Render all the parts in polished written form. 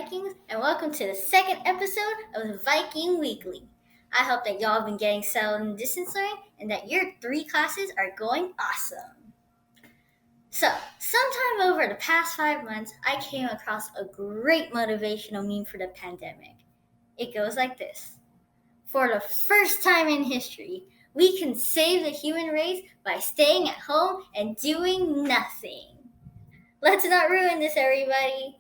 Vikings, and welcome to the second episode of the Viking Weekly. I hope that y'all have been getting settled in distance learning and that your three classes are going awesome. So, sometime over the past 5 months, I came across a great motivational meme for the pandemic. It goes like this: for the first time in history, we can save the human race by staying at home and doing nothing. Let's not ruin this, everybody.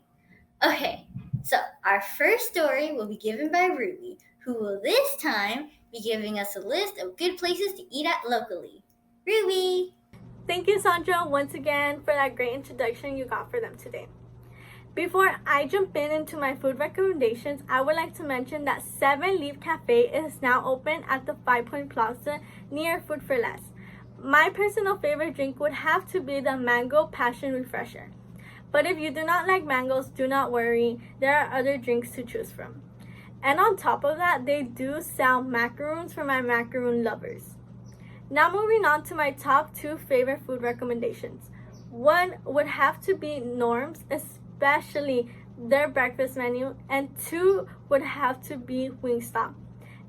Okay, so our first story will be given by Ruby, who will this time be giving us a list of good places to eat at locally. Ruby! Thank you, Sandra, once again for that great introduction you got for them today. Before I jump into my food recommendations, I would like to mention that 7 Leaf Cafe is now open at the 5 Point Plaza near Food for Less. My personal favorite drink would have to be the Mango Passion Refresher. But if you do not like mangoes, do not worry, there are other drinks to choose from. And on top of that, they do sell macaroons for my macaroon lovers. Now moving on to my top 2 favorite food recommendations. One would have to be Norm's, especially their breakfast menu, and 2 would have to be Wingstop.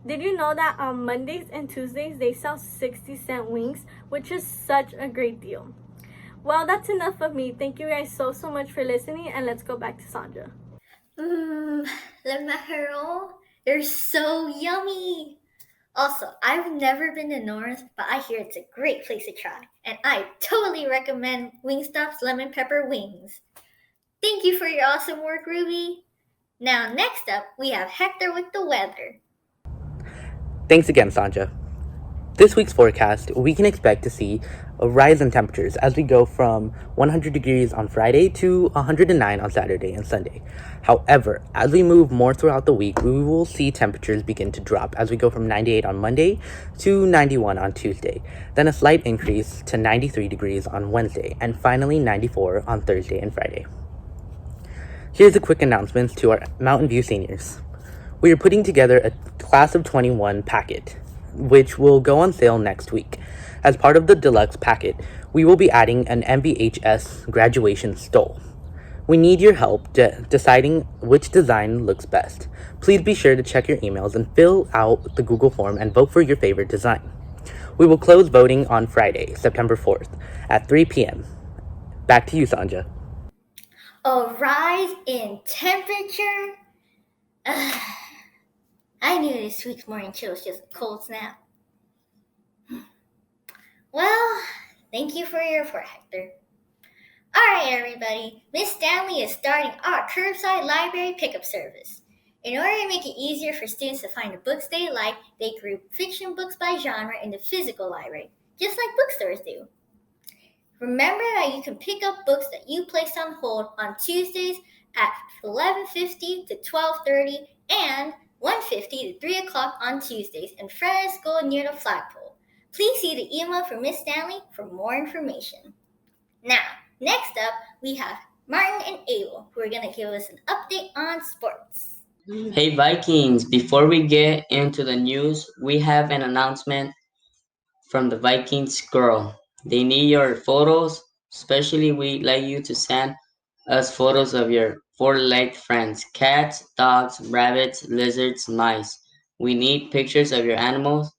Did you know that on Mondays and Tuesdays they sell 60-cent wings, which is such a great deal? Well, that's enough of me. Thank you guys so much for listening, and let's go back to Sandra. The macarons, they're so yummy! Also, I've never been to North, but I hear it's a great place to try, and I totally recommend Wingstop's lemon pepper wings. Thank you for your awesome work, Ruby. Now, next up, we have Hector with the weather. Thanks again, Sanja. This week's forecast, we can expect to see a rise in temperatures as we go from 100 degrees on Friday to 109 on Saturday and Sunday. However, as we move more throughout the week, we will see temperatures begin to drop as we go from 98 on Monday to 91 on Tuesday, then a slight increase to 93 degrees on Wednesday, and finally 94 on Thursday and Friday. Here's a quick announcement to our Mountain View seniors. We are putting together a Class of 21 packet, which will go on sale next week. As part of the deluxe packet, we will be adding an MVHS graduation stole. We need your help deciding which design looks best. Please be sure to check your emails and fill out the Google form and vote for your favorite design. We will close voting on Friday, September 4th at 3 p.m. Back to you, Sanja. A rise in temperature? I knew this week's morning chill was just a cold snap. Well, thank you for your report, Hector. Alright, everybody, Miss Stanley is starting our curbside library pickup service. In order to make it easier for students to find the books they like, they group fiction books by genre in the physical library, just like bookstores do. Remember that you can pick up books that you placed on hold on Tuesdays at 11:50 to 12:30 and 1:50 to 3 o'clock on Tuesdays in front of the school near the flagpole. Please see the email from Miss Stanley for more information. Now, next up, we have Martin and Abel, who are going to give us an update on sports. Hey Vikings, before we get into the news, we have an announcement from the Vikings girl. They need your photos, especially we'd like you to send us photos of your four-legged friends, cats, dogs, rabbits, lizards, mice. We need pictures of your animals,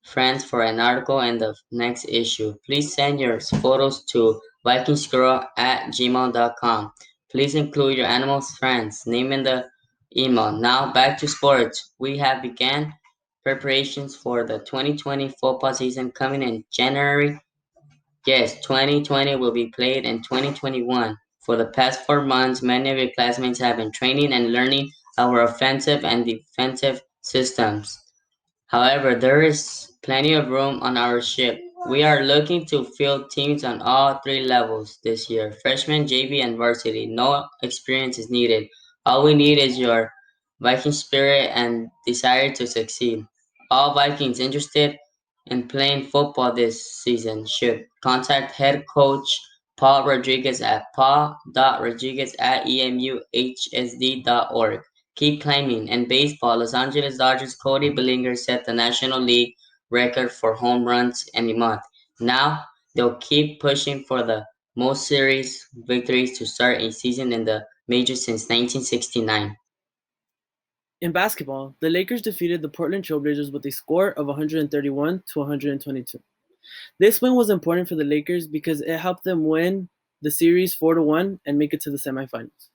friends for an article in the next issue. Please send your photos to vikingsgirl@gmail.com. Please include your animals' friends, name in the email. Now back to sports. We have began preparations for the 2020 football season coming in January. Yes, 2020 will be played in 2021. For the past 4 months, many of your classmates have been training and learning our offensive and defensive systems. However, there is plenty of room on our ship. We are looking to field teams on all 3 levels this year: freshman, JV, and varsity. No experience is needed. All we need is your Viking spirit and desire to succeed. All Vikings interested in playing football this season should contact head coach Paul Rodriguez at paul.rodriguez@emuhsd.org. Keep climbing. In baseball, Los Angeles Dodgers' Cody Bellinger set the National League record for home runs in a month. Now, they'll keep pushing for the most series victories to start a season in the major since 1969. In basketball, the Lakers defeated the Portland Trailblazers with a score of 131 to 122. This win was important for the Lakers because it helped them win the series 4-1 and make it to the semifinals.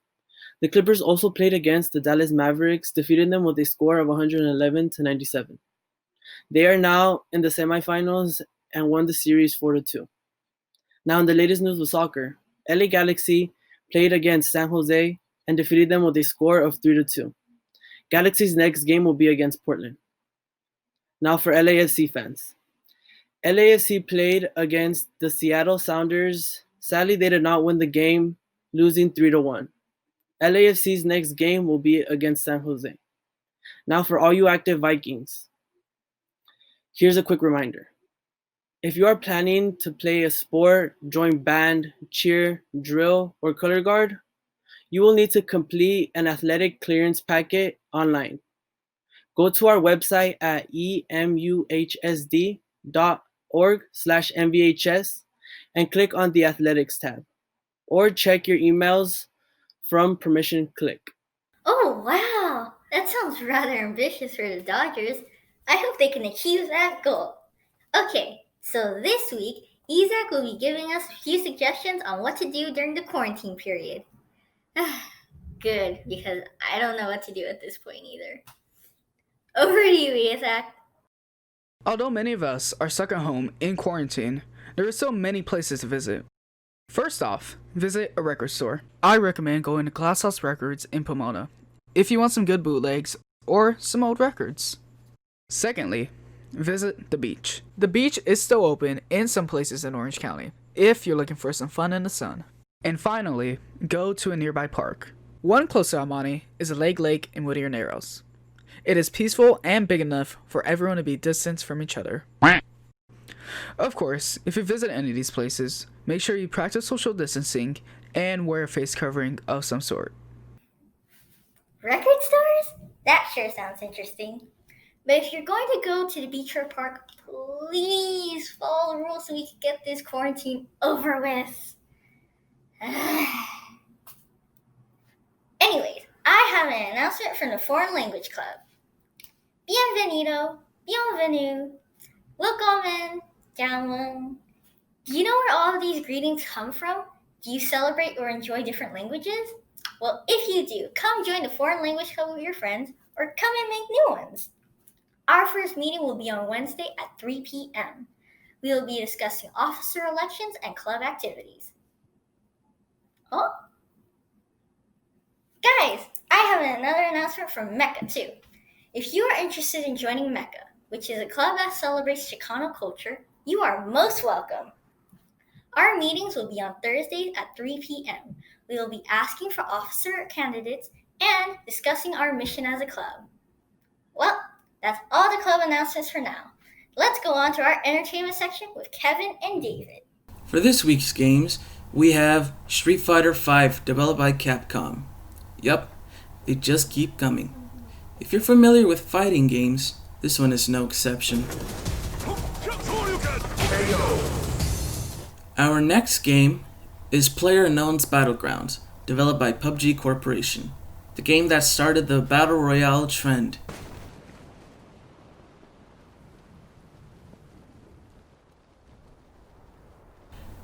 The Clippers also played against the Dallas Mavericks, defeating them with a score of 111 to 97. They are now in the semifinals and won the series 4-2. Now, in the latest news with soccer, LA Galaxy played against San Jose and defeated them with a score of 3-2. Galaxy's next game will be against Portland. Now, for LAFC fans, LAFC played against the Seattle Sounders. Sadly, they did not win the game, losing 3-1. LAFC's next game will be against San Jose. Now, for all you active Vikings, here's a quick reminder. If you are planning to play a sport, join band, cheer, drill, or color guard, you will need to complete an athletic clearance packet online. Go to our website at emuhsd.org/MVHS and click on the Athletics tab, or check your emails from Permission Click. Oh, wow! That sounds rather ambitious for the Dodgers. I hope they can achieve that goal. Okay, so this week, Isaac will be giving us a few suggestions on what to do during the quarantine period. Good, because I don't know what to do at this point either. Over to you, Isaac. Although many of us are stuck at home in quarantine, there are still many places to visit. First off, visit a record store. I recommend going to Glasshouse Records in Pomona if you want some good bootlegs or some old records. Secondly, visit the beach. The beach is still open in some places in Orange County if you're looking for some fun in the sun. And finally, go to a nearby park. One close to Almani is a Lake in Whittier Narrows. It is peaceful and big enough for everyone to be distanced from each other. Of course, if you visit any of these places, make sure you practice social distancing and wear a face covering of some sort. Record stores? That sure sounds interesting. But if you're going to go to the beach or park, please follow the rules so we can get this quarantine over with. Anyways, I have an announcement from the Foreign Language Club. Bienvenido, bienvenue, welcome, down. Do you know where all of these greetings come from? Do you celebrate or enjoy different languages? Well, if you do, come join the Foreign Language Club with your friends or come and make new ones. Our first meeting will be on Wednesday at 3 p.m. We will be discussing officer elections and club activities. Oh? Guys, I have another announcement from Mecca too. If you are interested in joining Mecca, which is a club that celebrates Chicano culture, you are most welcome. Our meetings will be on Thursdays at 3 p.m. We will be asking for officer candidates and discussing our mission as a club. Well, that's all the club announcements for now. Let's go on to our entertainment section with Kevin and David. For this week's games, we have Street Fighter V developed by Capcom. Yup, they just keep coming. If you're familiar with fighting games, this one is no exception. Our next game is PlayerUnknown's Battlegrounds, developed by PUBG Corporation, the game that started the Battle Royale trend.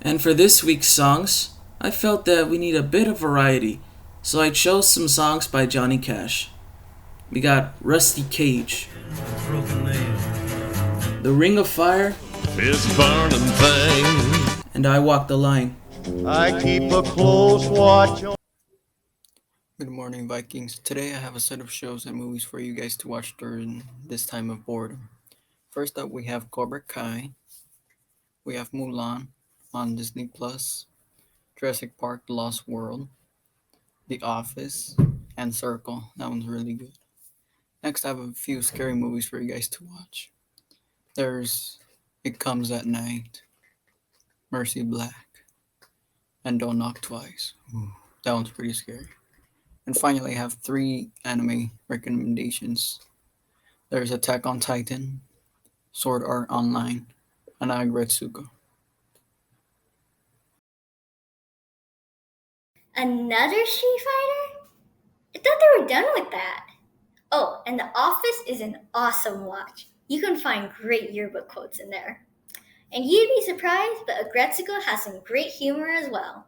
And for this week's songs, I felt that we need a bit of variety, so I chose some songs by Johnny Cash. We got Rusty Cage, The Ring of Fire, This burning thing. and I Walk the Line. I keep a close watch on. Good morning, Vikings. Today I have a set of shows and movies for you guys to watch during this time of boredom. First up, we have Cobra Kai. We have Mulan on Disney Plus, Jurassic Park: The Lost World, The Office, and Circle. That one's really good. Next, I have a few scary movies for you guys to watch. There's It Comes at Night, Mercy Black, and Don't Knock Twice. Ooh, that one's pretty scary. And finally, I have 3 anime recommendations. There's Attack on Titan, Sword Art Online, and Agretsuko. Another Street Fighter? I thought they were done with that. Oh, and The Office is an awesome watch. You can find great yearbook quotes in there. And you'd be surprised, but Agretzico has some great humor as well.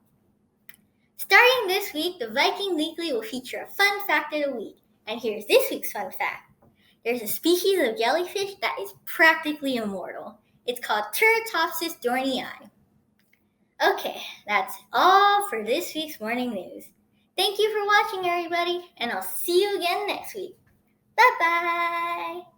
Starting this week, the Viking Weekly will feature a fun fact of the week. And here's this week's fun fact. There's a species of jellyfish that is practically immortal. It's called Turritopsis dohrnii. Okay, that's all for this week's morning news. Thank you for watching, everybody, and I'll see you again next week. Bye-bye!